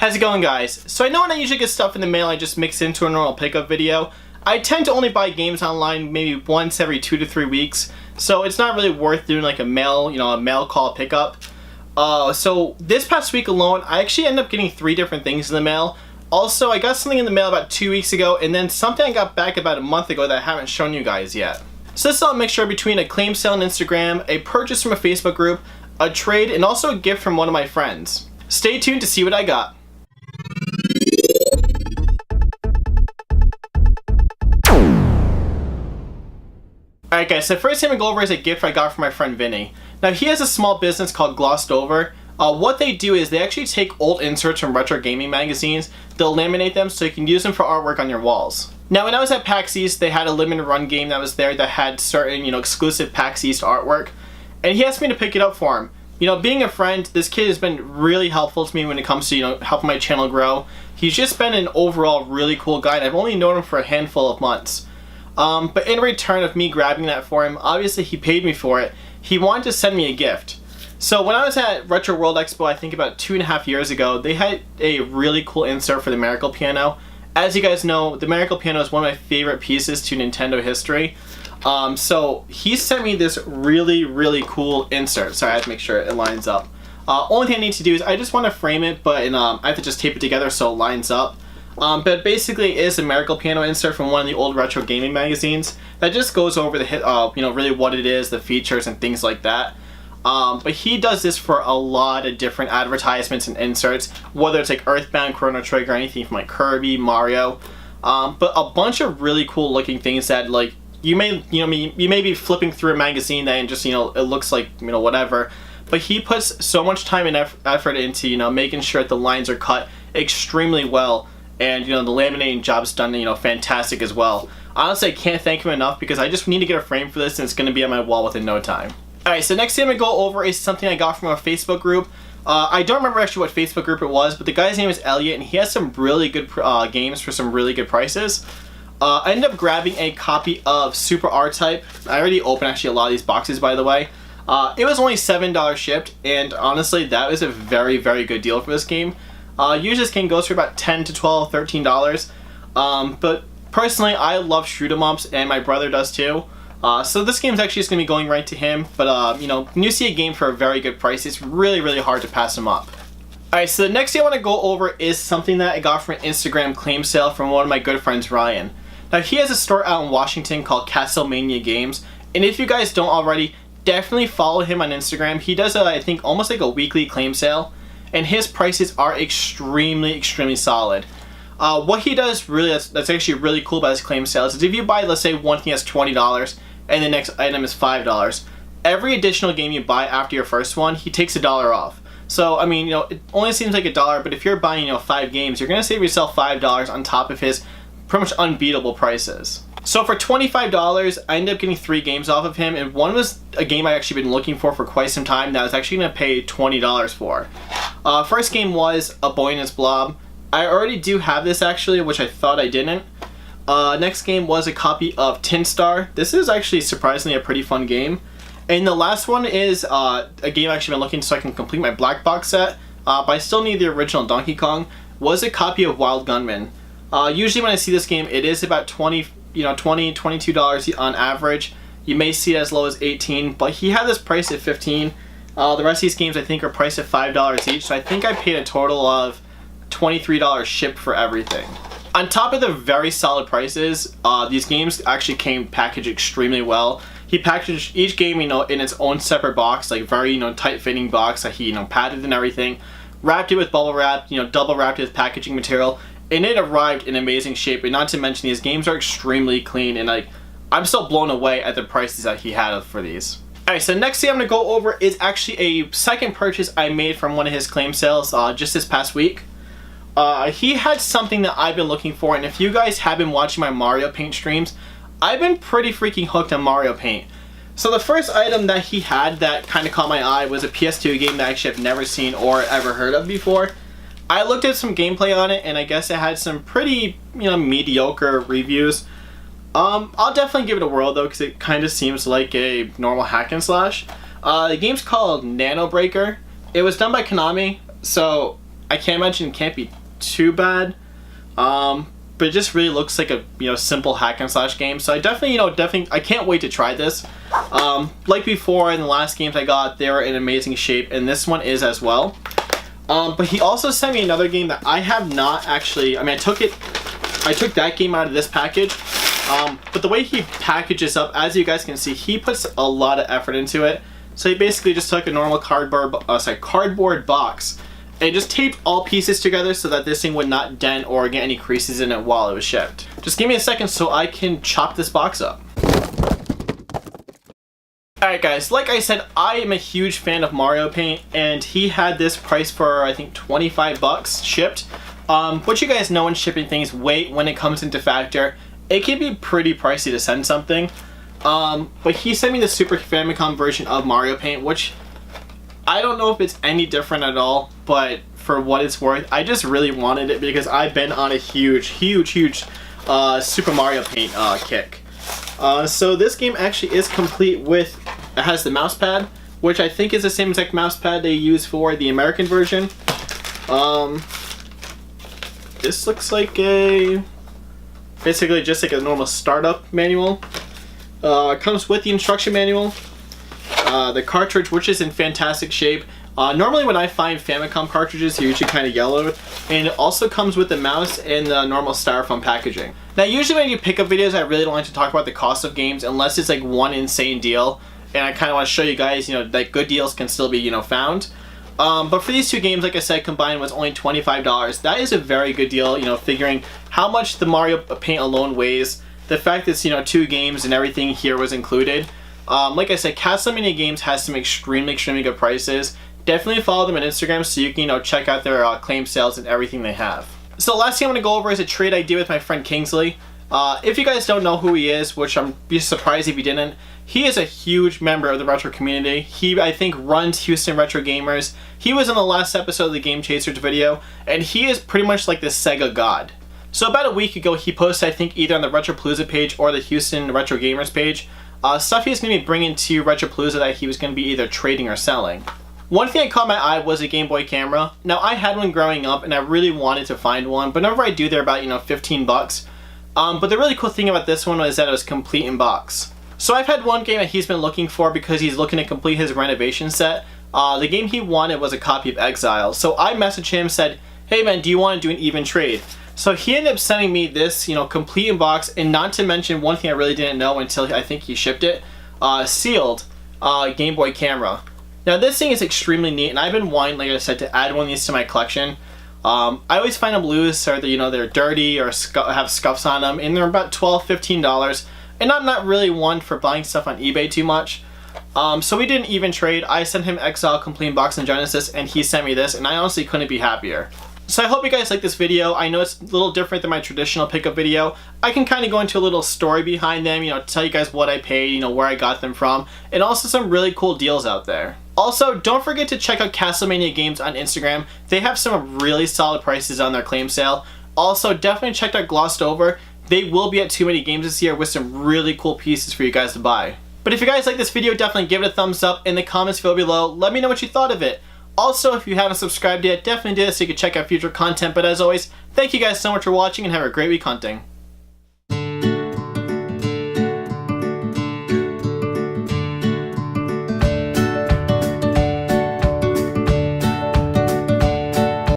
How's it going, guys? So I know when I usually get stuff in the mail I just mix into a normal pickup video. I tend to only buy games online maybe once every 2 to 3 weeks, so it's not really worth doing like a mail call pickup. So this past week alone, I actually ended up getting 3 different things in the mail. Also, I got something in the mail about 2 weeks ago, and then something I got back about a month ago that I haven't shown you guys yet. So this is a mixture between a claim sale on Instagram, a purchase from a Facebook group, a trade, and also a gift from one of my friends. Stay tuned to see what I got. Alright guys, so first thing I'm going to go over is a gift I got from my friend Vinny. Now he has a small business called Glossed Over. What they do is they actually take old inserts from retro gaming magazines, they'll laminate them so you can use them for artwork on your walls. Now when I was at PAX East, they had a limited run game that was there that had certain, exclusive PAX East artwork, and he asked me to pick it up for him. Being a friend, this kid has been really helpful to me when it comes to, helping my channel grow. He's just been an overall really cool guy, and I've only known him for a handful of months. But in return of me grabbing that for him, obviously he paid me for it. He wanted to send me a gift. So when I was at Retro World Expo, I think about 2.5 years ago, they had a really cool insert for the Miracle Piano. As you guys know, the Miracle Piano is one of my favorite pieces to Nintendo history. So he sent me this really cool insert. Sorry, I have to make sure it lines up. Only thing I need to do is I just want to frame it, but I have to just tape it together so it lines up. But basically it is a Miracle Piano insert from one of the old retro gaming magazines that just goes over the really what it is, the features and things like that. But he does this for a lot of different advertisements and inserts, whether it's like Earthbound, Chrono Trigger, anything from like Kirby, Mario, but a bunch of really cool looking things that like you may be flipping through a magazine and just it looks like whatever, but he puts so much time and effort into making sure that the lines are cut extremely well. And the laminating job's done fantastic as well. Honestly, I can't thank him enough because I just need to get a frame for this and it's going to be on my wall within no time. Alright, so next thing I'm going to go over is something I got from a Facebook group. I don't remember actually what Facebook group it was, but the guy's name is Elliot and he has some really good games for some really good prices. I ended up grabbing a copy of Super R-Type. I already opened actually a lot of these boxes, by the way. It was only $7 shipped, and honestly that was a very good deal for this game. Usually this game goes for about $10 to $12, $13, but personally I love shoot 'em ups and my brother does too. So this game's actually just going to be going right to him, but when you see a game for a very good price, it's really hard to pass him up. Alright, so the next thing I want to go over is something that I got from an Instagram claim sale from one of my good friends, Ryan. Now he has a store out in Washington called Castlemania Games, and if you guys don't already, definitely follow him on Instagram. He does I think almost like a weekly claim sale, and his prices are extremely solid. What he does that's actually really cool about his claim sales is if you buy, let's say one thing that's $20 and the next item is $5, every additional game you buy after your first one, he takes $1 off. So I mean, it only seems like $1, but if you're buying 5 games, you're gonna save yourself $5 on top of his pretty much unbeatable prices. So for $25, I ended up getting 3 games off of him, and one was a game I actually been looking for quite some time that I was actually going to pay $20 for. First game was A Boy and His Blob. I already do have this actually, which I thought I didn't. Next game was a copy of Tin Star. This is actually surprisingly a pretty fun game. And the last one is a game I've actually been looking so I can complete my black box set, but I still need the original Donkey Kong, was a copy of Wild Gunman. Usually when I see this game, it is about $20, $22 on average. You may see it as low as $18, but he had this price at $15. The rest of these games I think are priced at $5 each, so I think I paid a total of $23 shipped for everything. On top of the very solid prices, these games actually came packaged extremely well. He packaged each game, in its own separate box, like very, tight-fitting box that he, padded and everything. Wrapped it with bubble wrap, double wrapped it with packaging material. And it arrived in amazing shape, and not to mention these games are extremely clean, and I'm still blown away at the prices that he had for these. Alright, so next thing I'm going to go over is actually a second purchase I made from one of his claim sales just this past week. He had something that I've been looking for, and if you guys have been watching my Mario Paint streams, I've been pretty freaking hooked on Mario Paint. So the first item that he had that kind of caught my eye was a PS2 game that I actually have never seen or ever heard of before. I looked at some gameplay on it, and I guess it had some pretty, mediocre reviews. I'll definitely give it a whirl though, because it kind of seems like a normal hack and slash. The game's called Nano Breaker. It was done by Konami, so I can't imagine it can't be too bad. But it just really looks like a simple hack and slash game. So I definitely I can't wait to try this. Like before in the last games I got, they were in amazing shape, and this one is as well. But he also sent me another game that I have not actually. I mean, I took that game out of this package. But the way he packages up, as you guys can see, he puts a lot of effort into it. So he basically just took a normal cardboard box and just taped all pieces together so that this thing would not dent or get any creases in it while it was shipped. Just give me a second so I can chop this box up. Alright guys, like I said, I am a huge fan of Mario Paint, and he had this price for I think 25 bucks shipped. But you guys know when shipping things, weight when it comes into factor, it can be pretty pricey to send something. But he sent me the Super Famicom version of Mario Paint, which I don't know if it's any different at all, but for what it's worth, I just really wanted it because I've been on a huge Super Mario Paint kick. So this game actually is complete with, it has the mouse pad, which I think is the same exact mouse pad they use for the American version. This looks like basically just like a normal startup manual. It comes with the instruction manual, the cartridge, which is in fantastic shape. Normally when I find Famicom cartridges, they're usually kind of yellow, and it also comes with the mouse and the normal styrofoam packaging. Now usually when I do pickup videos, I really don't like to talk about the cost of games unless it's like one insane deal, and I kind of want to show you guys, that good deals can still be, found. But for these two games, like I said, combined was only $25. That is a very good deal, figuring how much the Mario Paint alone weighs, the fact that it's, two games and everything here was included. Like I said, Castlemania Games has some extremely good prices. Definitely follow them on Instagram so you can, check out their claim sales and everything they have. So the last thing I'm going to go over is a trade I did with my friend Kingsley. If you guys don't know who he is, which I'm be surprised if you didn't, he is a huge member of the retro community. He, I think, runs Houston Retro Gamers. He was in the last episode of the Game Chasers video, and he is pretty much like the Sega god. So about a week ago, he posted, I think, either on the Retropalooza page or the Houston Retro Gamers page, stuff he was going to be bringing to Retropalooza that he was going to be either trading or selling. One thing that caught my eye was a Game Boy camera. Now, I had one growing up, and I really wanted to find one, but whenever I do, they're about, 15 bucks. But the really cool thing about this one was that it was complete in box. So I've had one game that he's been looking for because he's looking to complete his renovation set. The game he wanted was a copy of Exile. So I messaged him, said, hey man, do you want to do an even trade? So he ended up sending me this, complete in box, and not to mention one thing I really didn't know until I think he shipped it, sealed Game Boy camera. Now this thing is extremely neat, and I've been wanting, like I said, to add one of these to my collection. I always find them loose, or they're dirty, or have scuffs on them, and they're about $12, $15. And I'm not really one for buying stuff on eBay too much. So we did an even trade. I sent him Exile Complete in Box and Genesis, and he sent me this, and I honestly couldn't be happier. So I hope you guys like this video. I know it's a little different than my traditional pickup video. I can kind of go into a little story behind them, tell you guys what I paid, where I got them from, and also some really cool deals out there. Also, don't forget to check out Castlemania Games on Instagram. They have some really solid prices on their claim sale. Also, definitely check out Glossed Over. They will be at Too Many Games this year with some really cool pieces for you guys to buy. But if you guys like this video, definitely give it a thumbs up in the comments below. Let me know what you thought of it. Also, if you haven't subscribed yet, definitely do this so you can check out future content. But as always, thank you guys so much for watching and have a great week hunting.